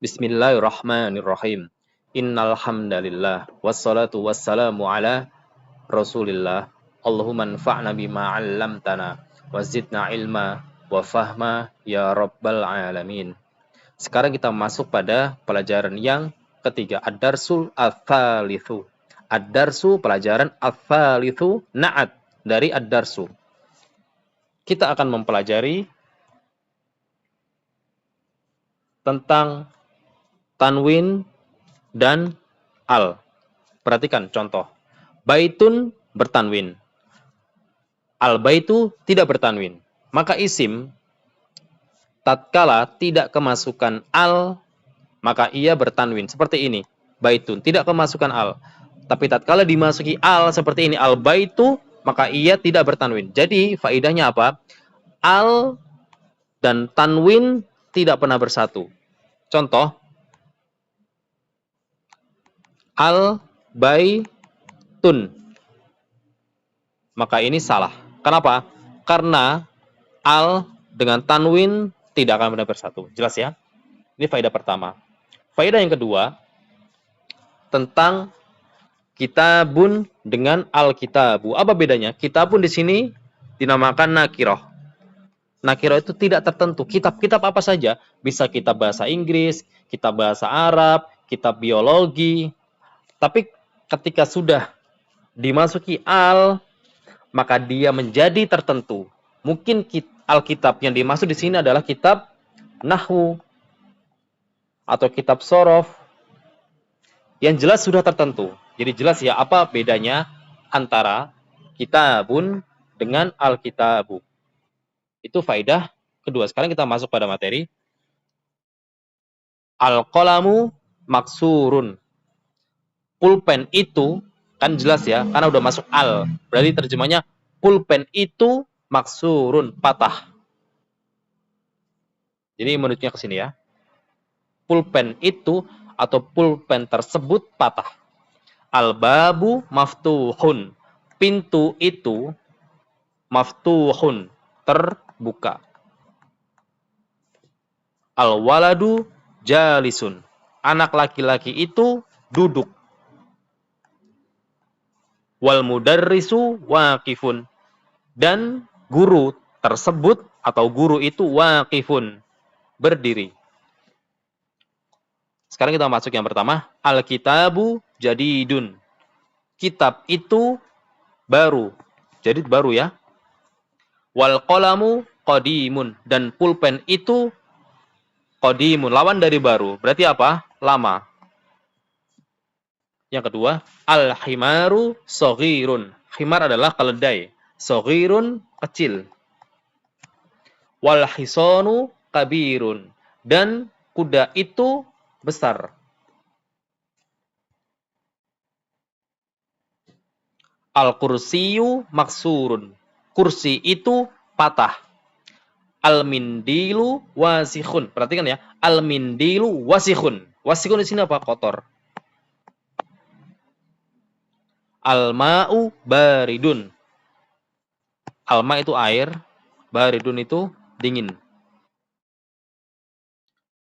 Bismillahirrahmanirrahim. Innal hamdalillah wassalatu wassalamu ala Rasulillah. Allahumma anfa'na bima 'allamtana wa zidna ilma wa fahma ya rabbal alamin. Sekarang kita masuk pada pelajaran yang ketiga, ad-darsul ats-tsalitsu. Ad-darsu pelajaran ats-tsalitsu, na'at dari ad-darsu. Kita akan mempelajari tentang tanwin dan al. Perhatikan contoh. Baitun bertanwin. Al-baitu tidak bertanwin. Maka isim tatkala tidak kemasukan al, maka ia bertanwin. Seperti ini. Baitun tidak kemasukan al. Tapi tatkala dimasuki al seperti ini, al-baitu, maka ia tidak bertanwin. Jadi faedahnya apa? Al dan tanwin tidak pernah bersatu. Contoh, al-baitun. Maka ini salah. Kenapa? Karena al dengan tanwin tidak akan benar bersatu. Jelas ya? Ini faedah pertama. Faedah yang kedua, tentang kitabun dengan al-kitabu. Apa bedanya? Kitabun di sini dinamakan nakiroh. Nakiroh itu tidak tertentu. Kitab-kitab apa saja. Bisa kitab bahasa Inggris, kitab bahasa Arab, kitab biologi. Tapi ketika sudah dimasuki al, maka dia menjadi tertentu. Mungkin Alkitab yang dimaksud di sini adalah kitab nahwu atau kitab sorof. Yang jelas sudah tertentu. Jadi jelas ya apa bedanya antara kitabun dengan alkitabu. Itu faedah kedua. Sekarang kita masuk pada materi. Al-qalamu maksurun. Pulpen itu, kan jelas ya, karena udah masuk al. Berarti terjemahnya, pulpen itu maksurun, patah. Jadi menurutnya ke sini ya. Pulpen itu atau pulpen tersebut patah. Al-babu maftuhun. Pintu itu maftuhun, terbuka. Al-waladu jalisun. Anak laki-laki itu duduk. Wal mudarrisu waqifun. Dan guru tersebut atau guru itu waqifun, berdiri. Sekarang kita masuk yang pertama. Al-kitabu jadidun. Kitab itu baru. Jadi baru ya. Wal qalamu qadimun. Dan pulpen itu qadimun. Lawan dari baru. Berarti apa? Lama. Yang kedua, al-himaru soghirun. Himar adalah keledai. Soghirun, kecil. Wal hisonu kabirun. Dan kuda itu besar. Al-kursiyu maksurun. Kursi itu patah. Al-mindilu wasikhun. Perhatikan ya. Al-mindilu wasikhun. Wasikhun di sini apa? Kotor. Al-ma'u baridun. Al-ma' itu air. Baridun itu dingin.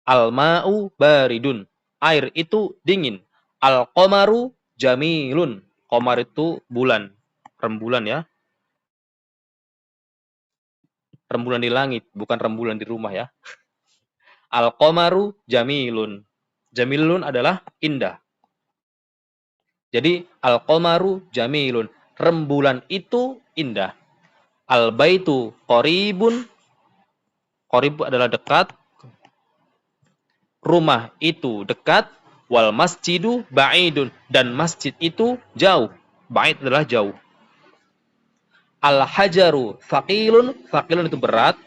Al-ma'u baridun. Air itu dingin. Al-qamaru jamilun. Qamar itu bulan. Rembulan ya. Rembulan di langit. Bukan rembulan di rumah ya. Al-qamaru jamilun. Jamilun adalah indah. Jadi al-qamaru jamilun. Rembulan itu indah. Al-baitu qoribun. Qorib adalah dekat. Rumah itu dekat. Wal masjidu ba'idun. Dan masjid itu jauh. Ba'id adalah jauh. Al-hajaru thaqilun. Thaqilun itu berat.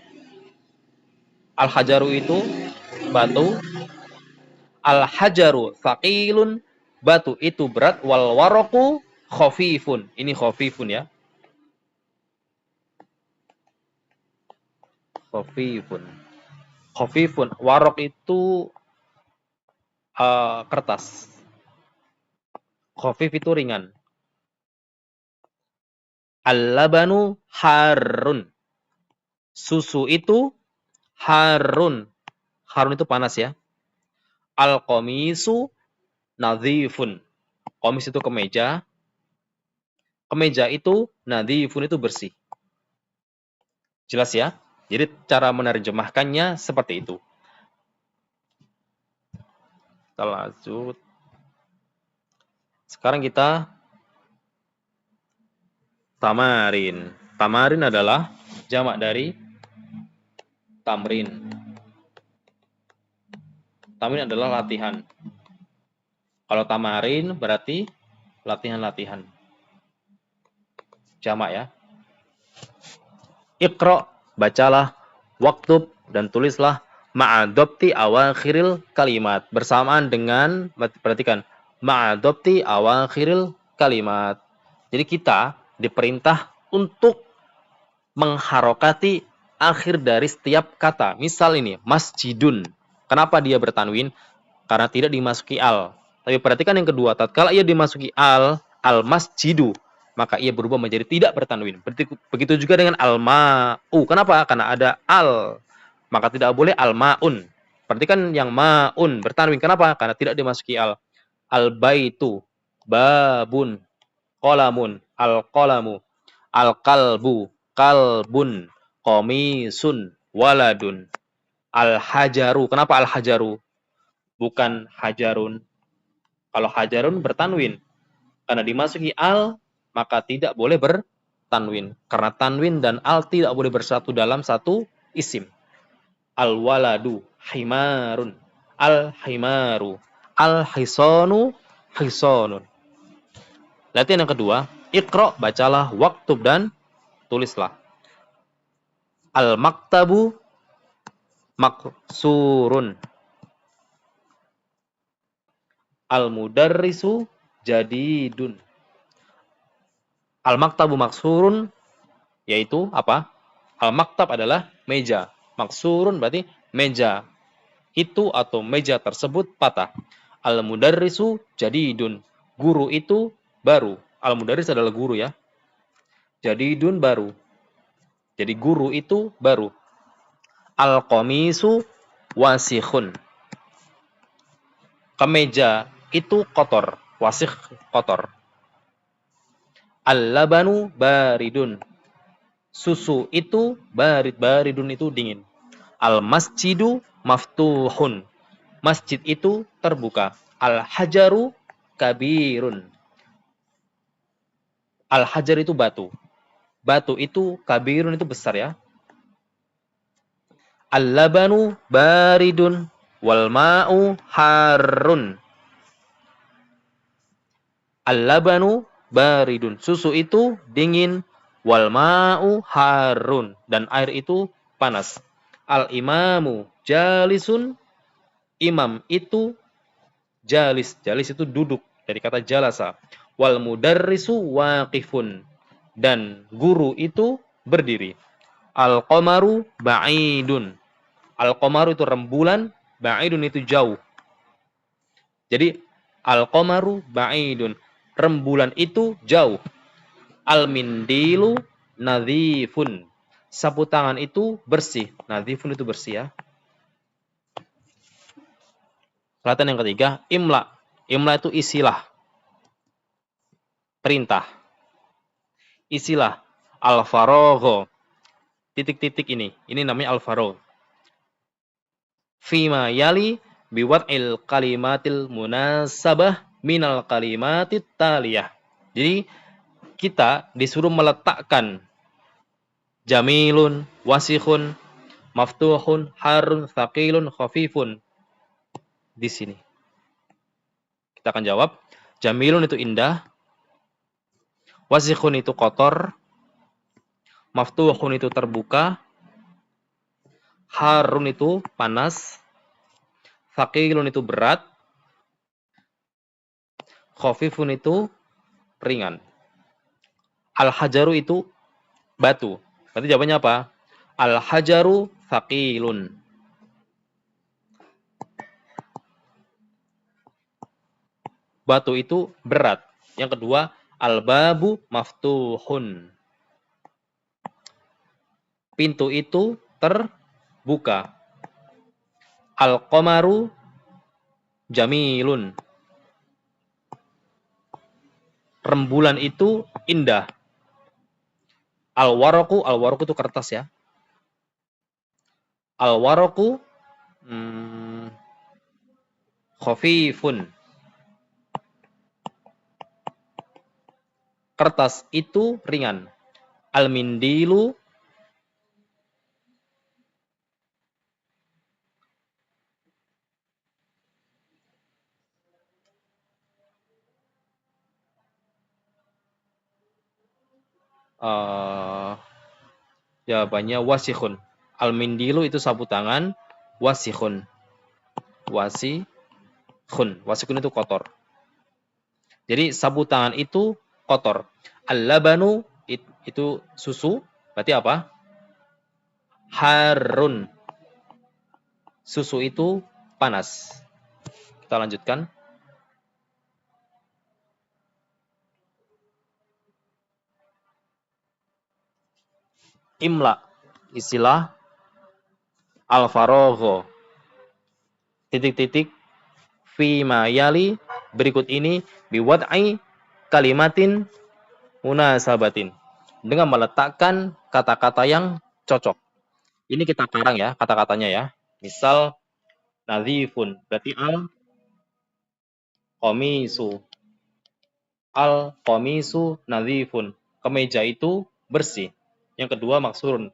Al-hajaru itu batu. Al-hajaru thaqilun. Batu itu berat. Wal waroku khafifun. Ini khafifun ya. Khafifun. Khafifun. Warok itu kertas. Khafif itu ringan. Al-labanu harun. Susu itu harun. Harun itu panas ya. Al-qamisu nadhifun. Qamis itu kemeja. Kemeja itu nadhifun itu bersih. Jelas ya? Jadi cara menerjemahkannya seperti itu. Kita lanjut. Sekarang kita tamarin. Tamarin adalah jamak dari tamrin. Tamrin adalah latihan. Kalau tamarin berarti latihan-latihan. Jamak ya. Iqra, bacalah, waktub, dan tulislah ma'adopti awakhiril kalimat. Bersamaan dengan, perhatikan, ma'adopti awakhiril kalimat. Jadi kita diperintah untuk mengharokati akhir dari setiap kata. Misal ini, masjidun. Kenapa dia bertanwin? Karena tidak dimasuki al. Tapi perhatikan yang kedua, tatkala ia dimasuki al-masjidu, maka ia berubah menjadi tidak bertanwin. Begitu juga dengan al-ma'u. Kenapa? Karena ada al. Maka tidak boleh al-ma'un. Perhatikan yang ma'un bertanwin. Kenapa? Karena tidak dimasuki al. Al-baitu, babun, qalamun, al-qalamu, al-qalbu, kalbun, komisun, waladun, al-hajaru. Kenapa al-hajaru? Bukan hajarun. Kalau hajarun bertanwin. Karena dimasuki al, maka tidak boleh bertanwin. Karena tanwin dan al tidak boleh bersatu dalam satu isim. Al-waladu, himarun, al-himaru, al-hisonu, hisonun. Latihan yang kedua, iqra, bacalah, waktub, dan tulislah. Al-maktabu, maksurun. Al-mudarrisu, jadidun. Al-maktabu maksurun, yaitu apa? Al-maktab adalah meja. Maksurun berarti meja itu atau meja tersebut patah. Al-mudarrisu jadidun. Guru itu baru. Al-mudarris adalah guru ya. Jadidun baru. Jadi guru itu baru. Al-qamisu wasikhun. Kemeja itu kotor. Wasikh kotor. Al-labanu baridun. Susu itu barid. Baridun itu dingin. Al-masjidu maftuhun. Masjid itu terbuka. Al-hajaru kabirun. Al-hajar itu batu. Batu itu kabirun itu besar ya. Al-labanu baridun wal ma'u harun. Al-labanu baridun. Susu itu dingin. Wal ma'u harun. Dan air itu panas. Al-imamu jalisun. Imam itu jalis. Jalis itu duduk. Dari kata jalasa. Wal mudarrisu waqifun. Dan guru itu berdiri. Al-qamaru ba'idun. Al-qamaru itu rembulan. Ba'idun itu jauh. Jadi al-qamaru ba'idun. Rembulan itu jauh. Al-mindilu nadhifun. Sapu tangan itu bersih. Nadhifun itu bersih ya. Latihan yang ketiga, imla. Imla itu isilah. Perintah. Isilah. Al-faragho. Titik-titik ini. Ini namanya al-faragh. Fima yali biwad'il kalimatil munasabah minal kalimatit taliyah. Jadi kita disuruh meletakkan jamilun, wasikhun, maftuhun, harun, thaqilun, khafifun di sini. Kita akan jawab. Jamilun itu indah, wasikhun itu kotor, maftuhun itu terbuka, harun itu panas, thaqilun itu berat, khafifun itu ringan. Al-hajaru itu batu. Berarti jawabannya apa? Al-hajaru thaqilun. Batu itu berat. Yang kedua, al-babu maftuhun. Pintu itu terbuka. Al-qamaru jamilun. Rembulan itu indah. Al-waraku itu kertas ya. Al-waraku khafifun. Kertas itu ringan. Al-mindilu jawabannya wasikhun. Al-mindilu itu sapu tangan, wasikhun. Wasikhun itu kotor. Jadi sapu tangan itu kotor. Al-labanu itu susu, berarti apa? Harun. Susu itu panas. Kita lanjutkan. Imla, istilah al-faragho. Titik-titik fima yali, berikut ini biwad'i kalimatin munasabatin, dengan meletakkan kata-kata yang cocok. Ini kita karang ya kata-katanya ya. Misal nadhifun, berarti al-qamisu nadhifun. Kemeja itu bersih. Yang kedua maksurun.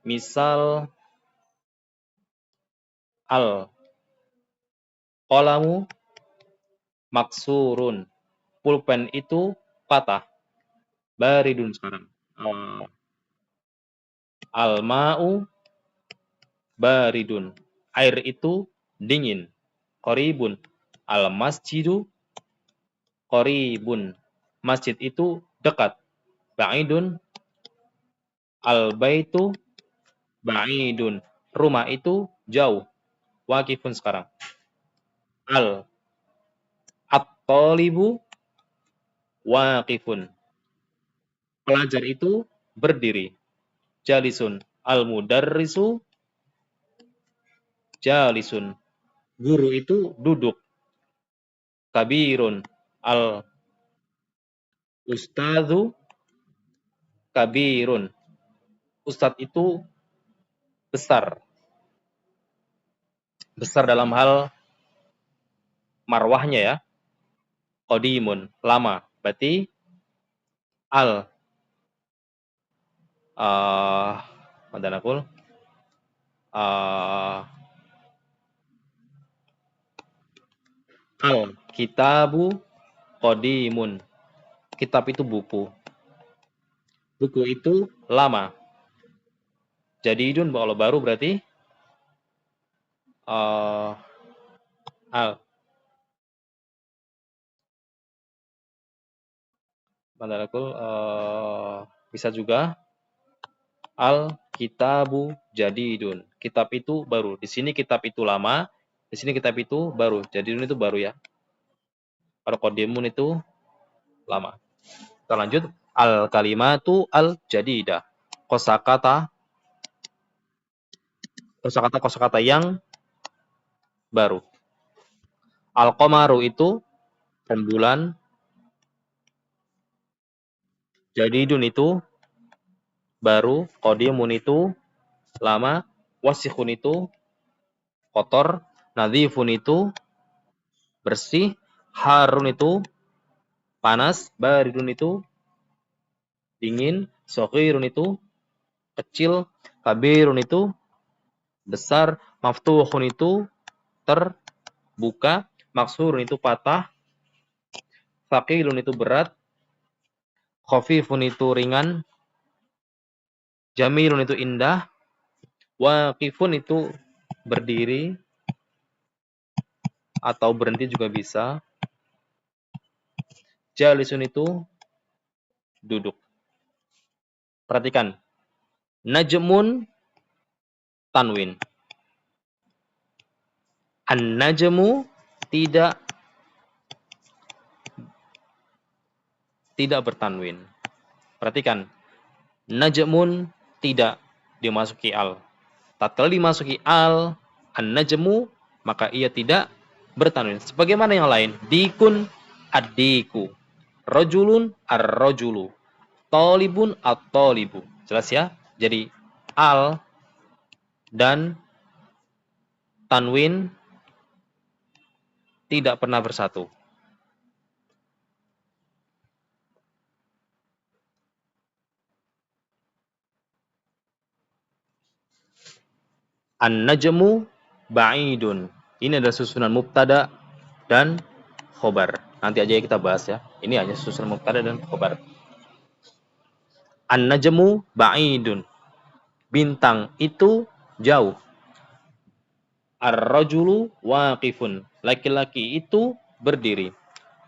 Misal al-qalamu maksurun. Pulpen itu patah. Baridun sekarang. Al-ma'u baridun. Air itu dingin. Qaribun. Al-masjidu qaribun. Masjid itu dekat. Ba'idun. Al-baitu ba'idun. Rumah itu jauh. Waqifun sekarang. At-talibu waqifun. Pelajar itu berdiri. Jalisun. Al-mudarrisu jalisun. Guru itu duduk. Kabirun. Al-ustadzu kabirun. Ustadz itu besar. Besar dalam hal marwahnya ya. Qadimun, lama. Berarti al-kitabu qadimun. Kitab itu buku. Buku itu lama. Jadidun kalau baru berarti bisa juga al-kitabu jadidun. Kitab itu baru. Di sini kitab itu lama, di sini kitab itu baru. Jadidun itu baru ya. Kalau qadimun itu lama. Kita lanjut. Al-kalimatu al-jadidah. Kosakata yang baru. Al-qamaru itu rembulan. Jadidun itu baru. Qadimun itu lama. Wasikhun itu kotor. Nadhifun itu bersih. Harun itu panas. Baridun itu dingin. Shaghirun itu kecil. Kabirun itu besar. Maftuhun itu terbuka. Maksurun itu patah. Thaqilun itu berat. Khafifun itu ringan. Jamilun itu indah. Waqifun itu berdiri atau berhenti juga bisa. Jalisun itu duduk. Perhatikan. Najmun tanwin. An-najmu tidak bertanwin. Perhatikan. Najmun tidak dimasuki al. Tatkala dimasuki al, an-najmu, maka ia tidak bertanwin. Sebagaimana yang lain, dikun ad-diku, rajulun ar-rajulu, talibun at-talibu. Jelas ya? Jadi al dan tanwin tidak pernah bersatu. An-najmu ba'idun. Ini adalah susunan mubtada dan khobar. Nanti aja kita bahas ya. Ini hanya susunan mubtada dan khobar. An-najmu ba'idun. Bintang itu jauh. Ar-rajulu waqifun. Laki-laki itu berdiri.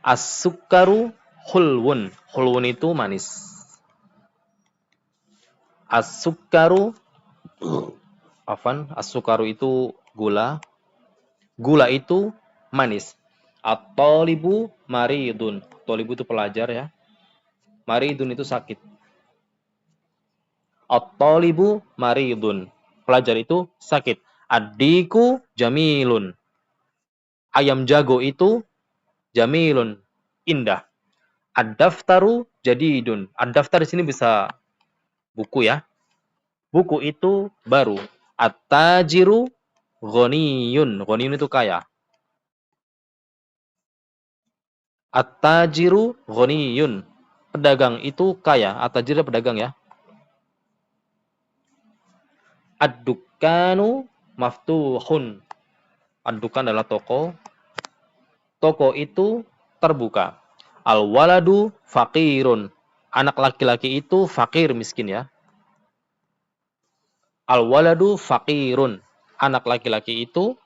As-sukkaru khulwun. Khulwun itu manis. As-sukkaru as-sukkaru itu gula. Gula itu manis. At-talibu maridun. Talibu itu pelajar ya. Maridun itu sakit. At-talibu maridun. Pelajar itu sakit. Ad-diku jamilun. Ayam jago itu jamilun. Indah. Ad-daftaru jadidun. Ad-daftar di sini bisa buku ya. Buku itu baru. At-tajiru ghaniyun. Ghaniyun itu kaya. At-tajiru ghaniyun. Pedagang itu kaya. At-tajir pedagang ya. Ad-dukkanu maftuhun. Ad-dukkan adalah toko. Toko itu terbuka. Al-waladu faqirun. Anak laki-laki itu fakir miskin ya. Al-waladu faqirun. Anak laki-laki itu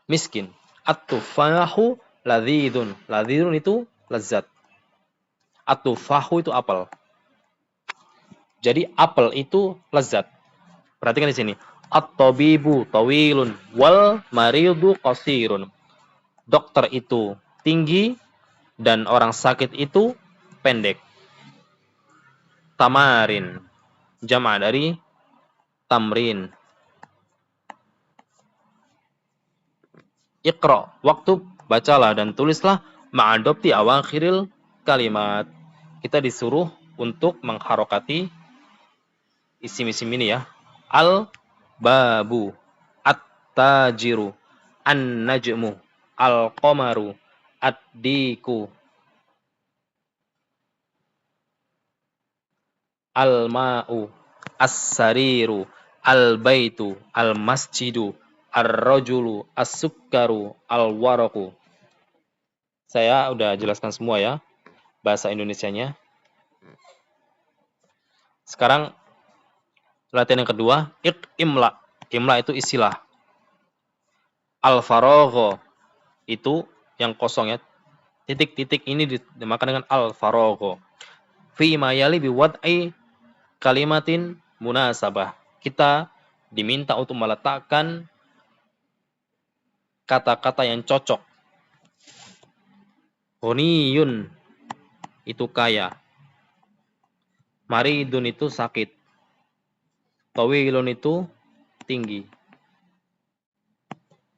miskin. At-tufahu ladzidun. Ladzidun itu lezat. At-tufahu itu apel. Jadi apel itu lezat. Perhatikan di sini. At-tabibu tawilun wal maridu qasirun. Dokter itu tinggi dan orang sakit itu pendek. Tamarin. Jama' dari tamrin. Iqra. Waktu bacalah dan tulislah ma'adopti awakhiril kalimat. Kita disuruh untuk mengharokati isim-isim ini ya. Al-babu, at-tajiru, an-najmu, al-qamaru, ad-diku, al-ma'u, as-sariru, al-baitu, al-masjidu, ar-rajulu, as-sukkaru, al-waraku. Saya udah jelaskan semua ya bahasa Indonesianya. Sekarang latihan yang kedua, imla. Imla itu istilah. Al-faragho itu yang kosong ya. Titik-titik ini dinamakan dengan al-faragho. Fi ma yali biwad'i kalimatin munasabah. Kita diminta untuk meletakkan kata-kata yang cocok. Ghaniyun itu kaya. Maridun itu sakit. Tawilun itu tinggi.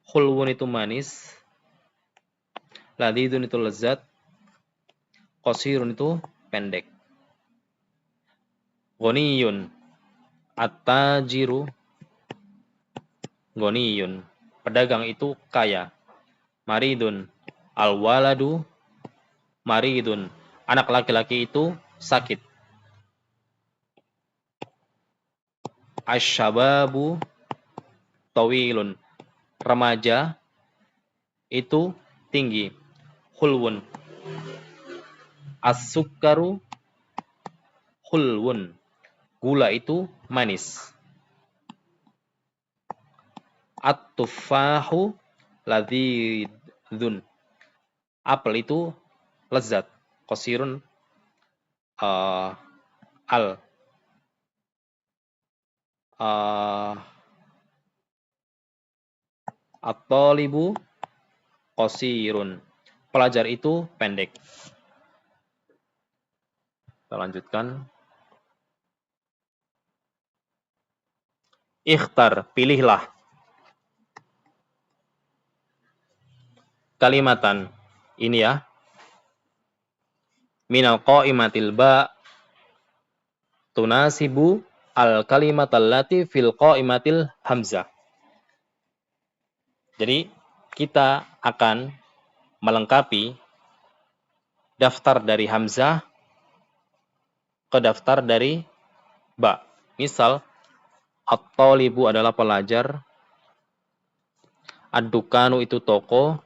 Khulwun itu manis. Ladidun itu lezat. Qasirun itu pendek. Ghaniyun. At-tajiru ghaniyun. Pedagang itu kaya. Maridun. Al-waladu maridun. Anak laki-laki itu sakit. Asy-syababu tawilun. Remaja itu tinggi. Khulwun. As-sukkaru khulwun. Gula itu manis. At-tufahu ladzidun. Apel itu lezat. Qasirun al at-talibu qasirun. Pelajar itu pendek. Kita lanjutkan. Ikhtar, pilihlah. kalimatan. Ini ya. Minal qaimatil ba tunasibu al kalimatal lati fil qaimatil hamzah. Jadi kita akan melengkapi daftar dari hamzah ke daftar dari ba. Misal at-talibu adalah pelajar, ad-dukanu itu toko,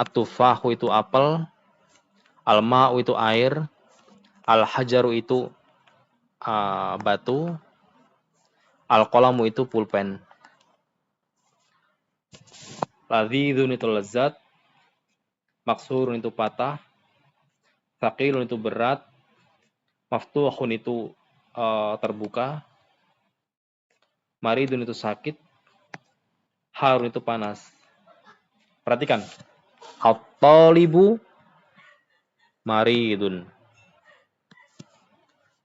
at-tufahu itu apel, al-ma'u itu air, al-hajaru itu batu, al-qalamu itu pulpen. Ladzizun itu lezat, maksurun itu patah, thaqilun itu berat, maftuhun itu terbuka, maridun itu sakit, harun itu panas. Perhatikan. At-talibu maridun.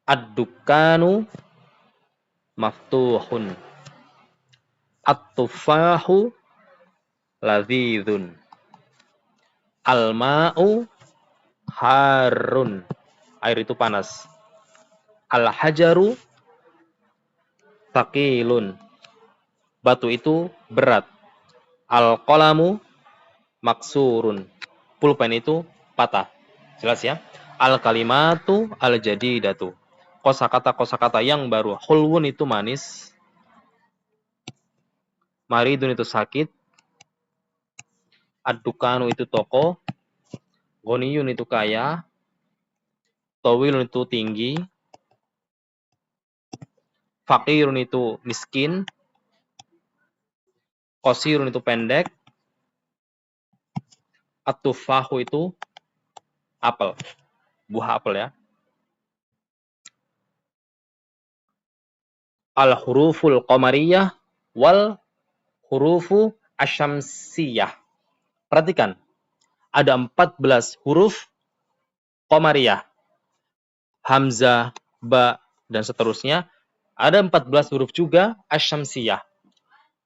Ad-dukanu maftuhun. At-tufahu ladzizun. Al-ma'u harun. Air itu panas. Al-hajaru thaqilun. Batu itu berat. Al-qalamu maksurun. Pulpen itu patah. Jelas ya? Al-kalimatu al-jadidatu. Kosakata-kosakata yang baru. Hulwun itu manis. Maridun itu sakit. Ad-dukanu itu toko. Ghaniyun itu kaya. Tawilun itu tinggi. Faqirun itu miskin. Qasirun itu pendek. At-tufahu itu apel. Buah apel ya. Al-huruful qamariyah wal hurufu asyamsiyah. Perhatikan. Ada 14 huruf qamariyah. Hamzah, ba, dan seterusnya. Ada 14 huruf juga asyamsiyah.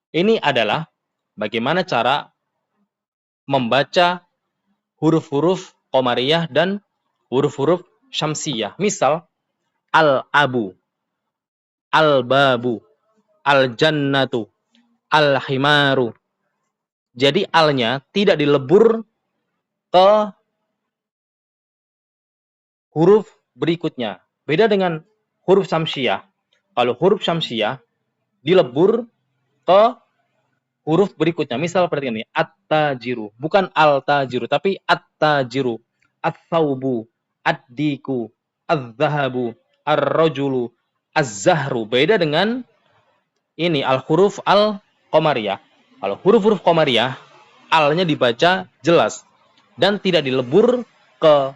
Ini adalah bagaimana cara membaca huruf-huruf qamariyah dan huruf-huruf syamsiyah. Misal, al-abu, al-babu, al-jannatu, al-himaru. Jadi alnya tidak dilebur ke huruf berikutnya. Beda dengan huruf syamsiyah. Kalau huruf syamsiyah dilebur ke huruf berikutnya. Misal seperti ini, at-tajiru, bukan al-tajiru, tapi at-tajiru, at-thawbu, ad-diku, az-zahabu, ar-rajulu, az-zahru. Beda dengan ini al-huruf al-qamariyah. Kalau huruf-huruf qamariyah, alnya dibaca jelas dan tidak dilebur ke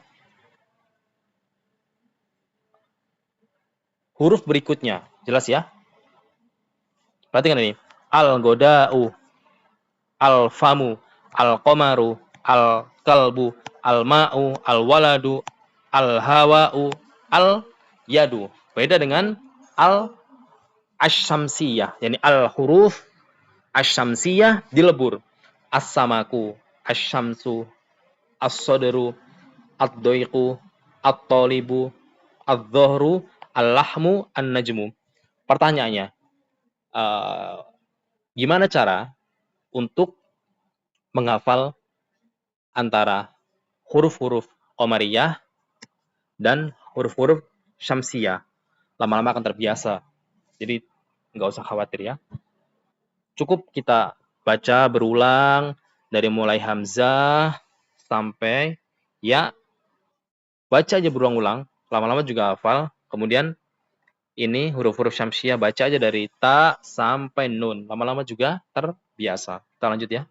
huruf berikutnya. Jelas ya? Perhatikan ini. Al-goda'u, al-famu, al-qamaru, al-kalbu, al-ma'u, al-waladu, al-hawa'u, al-yadu. Beda dengan al-asyamsiyah. Yani al-huruf asyamsiyah dilebur. As-samaku, asyamsu, as-sodru, ad-doiqu, at-tolibu, ad-dhuhru, al-lahmu, an-najmu. Pertanyaannya, gimana cara untuk menghafal antara huruf-huruf qamariyah dan huruf-huruf syamsiyah? Lama-lama akan terbiasa. Jadi nggak usah khawatir ya. Cukup kita baca berulang dari mulai hamzah sampai ya. Baca aja berulang-ulang, lama-lama juga hafal. Kemudian ini huruf-huruf syamsiyah baca aja dari ta sampai nun. Lama-lama juga terbiasa. Kita lanjut ya.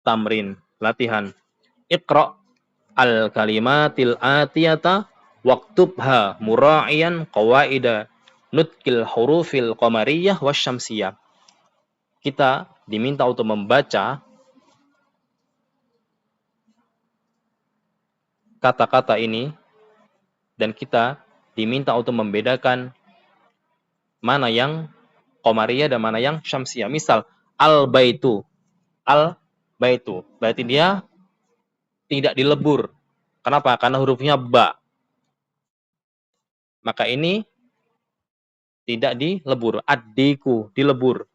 Tamrin, latihan. Iqra al-kalimatil atiyata waktubha mura'iyan qawaida nutkil hurufil qamariyah wasyamsiyah. Kita diminta untuk membaca kata-kata ini dan kita diminta untuk membedakan mana yang qamariyah dan mana yang syamsiyah. Misal al-baitu. Al-baitu. Berarti dia tidak dilebur. Kenapa? Karena hurufnya ba. Maka ini tidak dilebur. Ad-diku dilebur.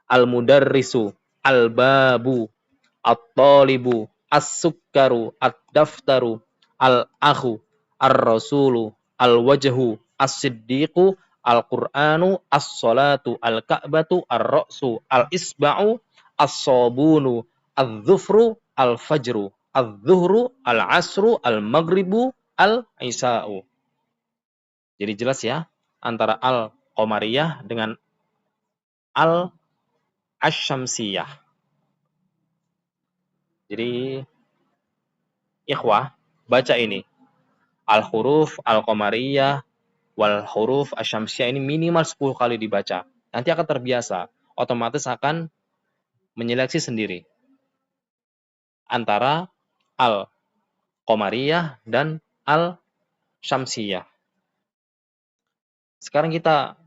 Al-mudarrisu, al-babu, at-talibu, as-sukkaru, ad-daftaru, al-akhu, ar-rasulu, al-wajhu, as-siddiqu, al-qur'anu, as-salatu, al-ka'batu, ar-ra'su, al-isba'u, as-sabunu, al-dhufru, al-fajru, al-dhuhru, al-asru, al-maghribu, al-isa'u. Jadi jelas ya, antara al-qamariyah dengan al-asyamsiyah. Jadi, ikhwah, baca ini. Al-huruf al-qamariyah wal huruf asyamsiyah ini minimal 10 kali dibaca. Nanti akan terbiasa. Otomatis akan menyeleksi sendiri antara al-qamariyah dan al-syamsiyah. Sekarang kita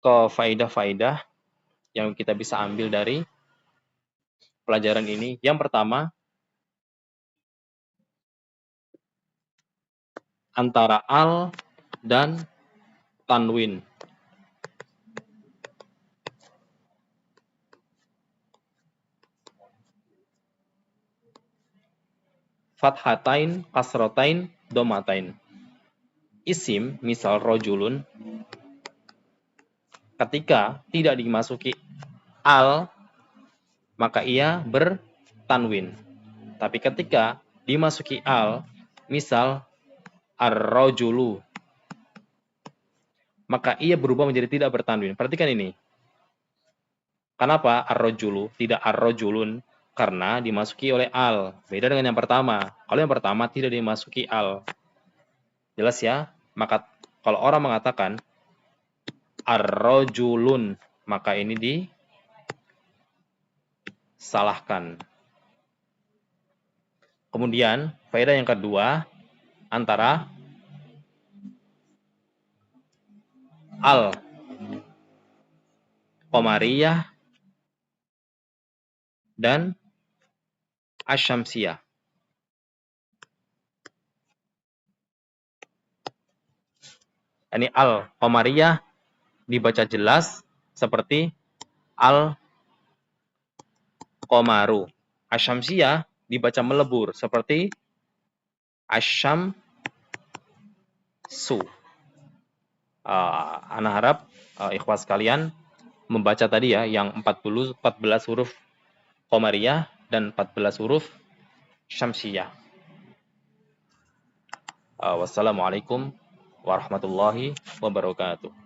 ke faidah-faidah yang kita bisa ambil dari pelajaran ini. Yang pertama, antara al dan tanwin. Fathatain, kasratain, domatain. Isim, misal rojulun, ketika tidak dimasuki al, maka ia bertanwin. Tapi ketika dimasuki al, misal ar-rojulu, maka ia berubah menjadi tidak bertanwin. Perhatikan ini. Kenapa ar-rojulu, tidak ar-rojulun? Karena dimasuki oleh al. Beda dengan yang pertama. Kalau yang pertama tidak dimasuki al. Jelas ya? Maka kalau orang mengatakan ar-rojulun, maka ini disalahkan. Kemudian, faedah yang kedua, antara al-qamariyah dan asyamsiyah. Ini al-qamariyah dibaca jelas seperti al-qamaru. Asyamsiyah dibaca melebur seperti asyamsu. Ana harap ikhwas sekalian membaca tadi ya yang 14 huruf qamariyah dan 14 huruf syamsiyah. Wassalamualaikum warahmatullahi wabarakatuh.